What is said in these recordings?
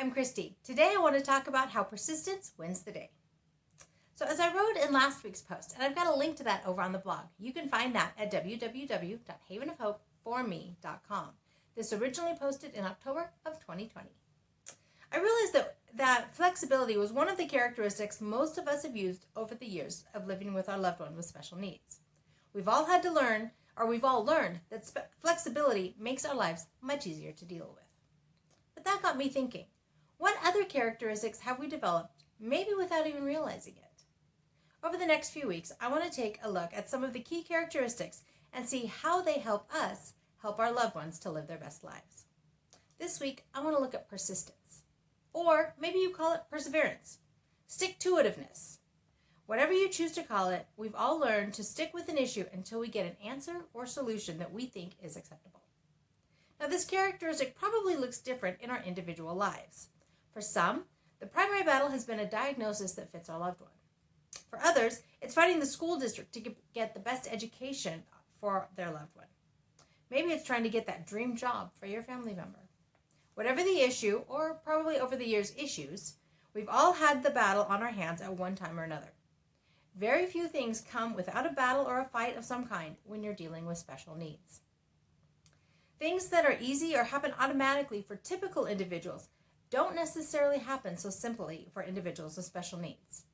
I'm Christy. Today I want to talk about how persistence wins the day. So as I wrote in last week's post, and I've got a link to that over on the blog, you can find that at www.havenofhopeforme.com. This originally posted in October of 2020. I realized that flexibility was one of the characteristics most of us have used over the years of living with our loved one with special needs. We've all learned that flexibility makes our lives much easier to deal with. But that got me thinking, what other characteristics have we developed, maybe without even realizing it? Over the next few weeks, I want to take a look at some of the key characteristics and see how they help us help our loved ones to live their best lives. This week, I want to look at persistence. Or maybe you call it perseverance, stick-to-itiveness. Whatever you choose to call it, we've all learned to stick with an issue until we get an answer or solution that we think is acceptable. Now, this characteristic probably looks different in our individual lives. For some, the primary battle has been a diagnosis that fits our loved one. For others, it's fighting the school district to get the best education for their loved one. Maybe it's trying to get that dream job for your family member. Whatever the issue, or probably over the years issues, we've all had the battle on our hands at one time or another. Very few things come without a battle or a fight of some kind when you're dealing with special needs. Things that are easy or happen automatically for typical individuals don't necessarily happen so simply for individuals with special needs.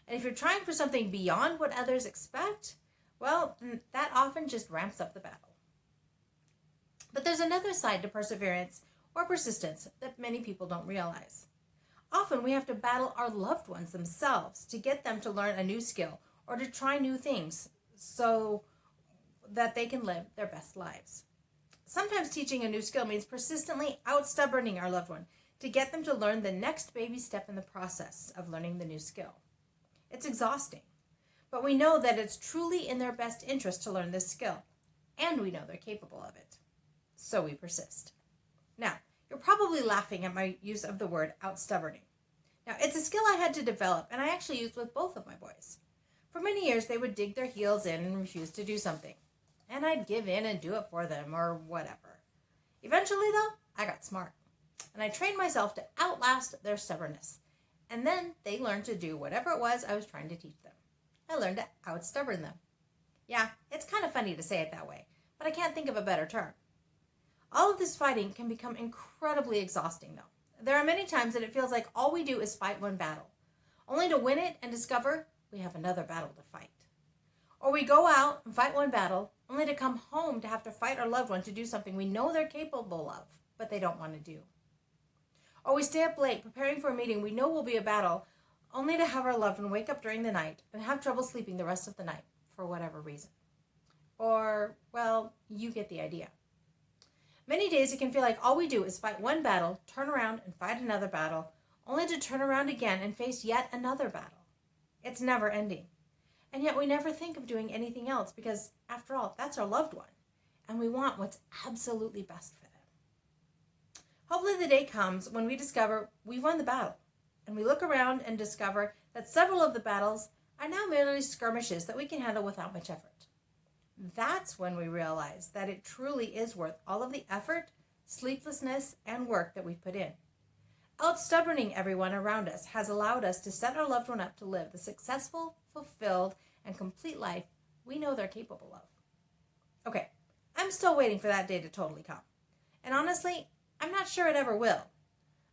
And if you're trying for something beyond what others expect, well, that often just ramps up the battle. But there's another side to perseverance or persistence that many people don't realize. Often we have to battle our loved ones themselves to get them to learn a new skill or to try new things so that they can live their best lives. Sometimes teaching a new skill means persistently out-stubborning our loved one to get them to learn the next baby step in the process of learning the new skill. It's exhausting, but we know that it's truly in their best interest to learn this skill, and we know they're capable of it. So we persist. Now, you're probably laughing at my use of the word out-stubborning. Now, it's a skill I had to develop, and I actually used with both of my boys. For many years, they would dig their heels in and refuse to do something, and I'd give in and do it for them, or whatever. Eventually, though, I got smart, and I trained myself to outlast their stubbornness, and then they learned to do whatever it was I was trying to teach them. I learned to out-stubborn them. Yeah, it's kind of funny to say it that way, but I can't think of a better term. All of this fighting can become incredibly exhausting, though. There are many times that it feels like all we do is fight one battle, only to win it and discover we have another battle to fight. Or we go out and fight one battle, only to come home to have to fight our loved one to do something we know they're capable of, but they don't want to do. Or we stay up late preparing for a meeting we know will be a battle, only to have our loved one wake up during the night and have trouble sleeping the rest of the night for whatever reason. Or, well, you get the idea. Many days it can feel like all we do is fight one battle, turn around and fight another battle, only to turn around again and face yet another battle. It's never ending. And yet we never think of doing anything else because, after all, that's our loved one, and we want what's absolutely best for them. Hopefully the day comes when we discover we've won the battle, and we look around and discover that several of the battles are now merely skirmishes that we can handle without much effort. That's when we realize that it truly is worth all of the effort, sleeplessness, and work that we've put in. Out-stubborning everyone around us has allowed us to set our loved one up to live the successful, fulfilled, and complete life we know they're capable of. Okay, I'm still waiting for that day to totally come. And honestly, I'm not sure it ever will.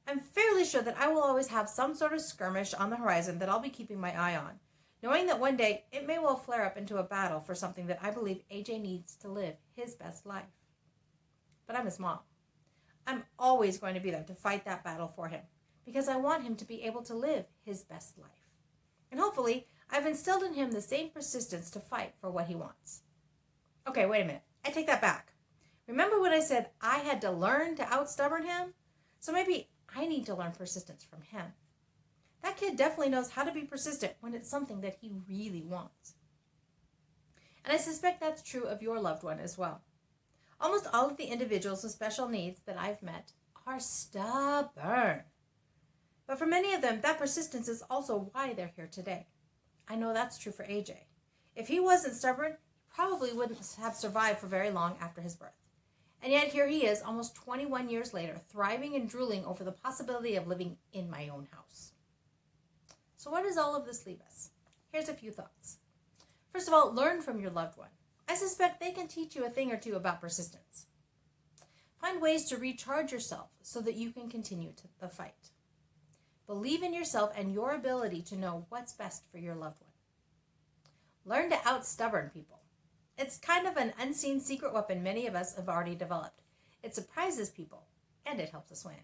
I'm fairly sure that I will always have some sort of skirmish on the horizon that I'll be keeping my eye on, knowing that one day it may well flare up into a battle for something that I believe AJ needs to live his best life. But I'm his mom. I'm always going to be there to fight that battle for him because I want him to be able to live his best life. And hopefully, I've instilled in him the same persistence to fight for what he wants. Okay, wait a minute. I take that back. Remember when I said I had to learn to out-stubborn him? So maybe I need to learn persistence from him. That kid definitely knows how to be persistent when it's something that he really wants. And I suspect that's true of your loved one as well. Almost all of the individuals with special needs that I've met are stubborn. But for many of them, that persistence is also why they're here today. I know that's true for AJ. If he wasn't stubborn, he probably wouldn't have survived for very long after his birth. And yet here he is, almost 21 years later, thriving and drooling over the possibility of living in my own house. So where does all of this leave us? Here's a few thoughts. First of all, learn from your loved one. I suspect they can teach you a thing or two about persistence. Find ways to recharge yourself so that you can continue the fight. Believe in yourself and your ability to know what's best for your loved one. Learn to out-stubborn people. It's kind of an unseen secret weapon many of us have already developed. It surprises people, and it helps us win.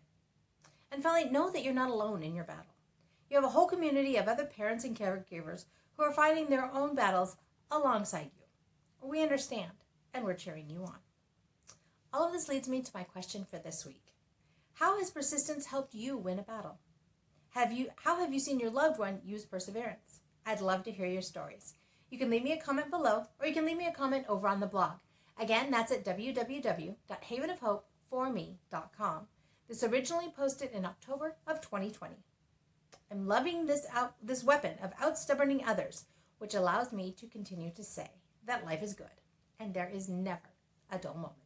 And finally, know that you're not alone in your battle. You have a whole community of other parents and caregivers who are fighting their own battles alongside you. We understand, and we're cheering you on. All of this leads me to my question for this week. How has persistence helped you win a battle? How have you seen your loved one use perseverance? I'd love to hear your stories. You can leave me a comment below, or you can leave me a comment over on the blog. Again, that's at www.havenofhopeforme.com. This originally posted in October of 2020. I'm loving this weapon of out-stubborning others, which allows me to continue to say that life is good and there is never a dull moment.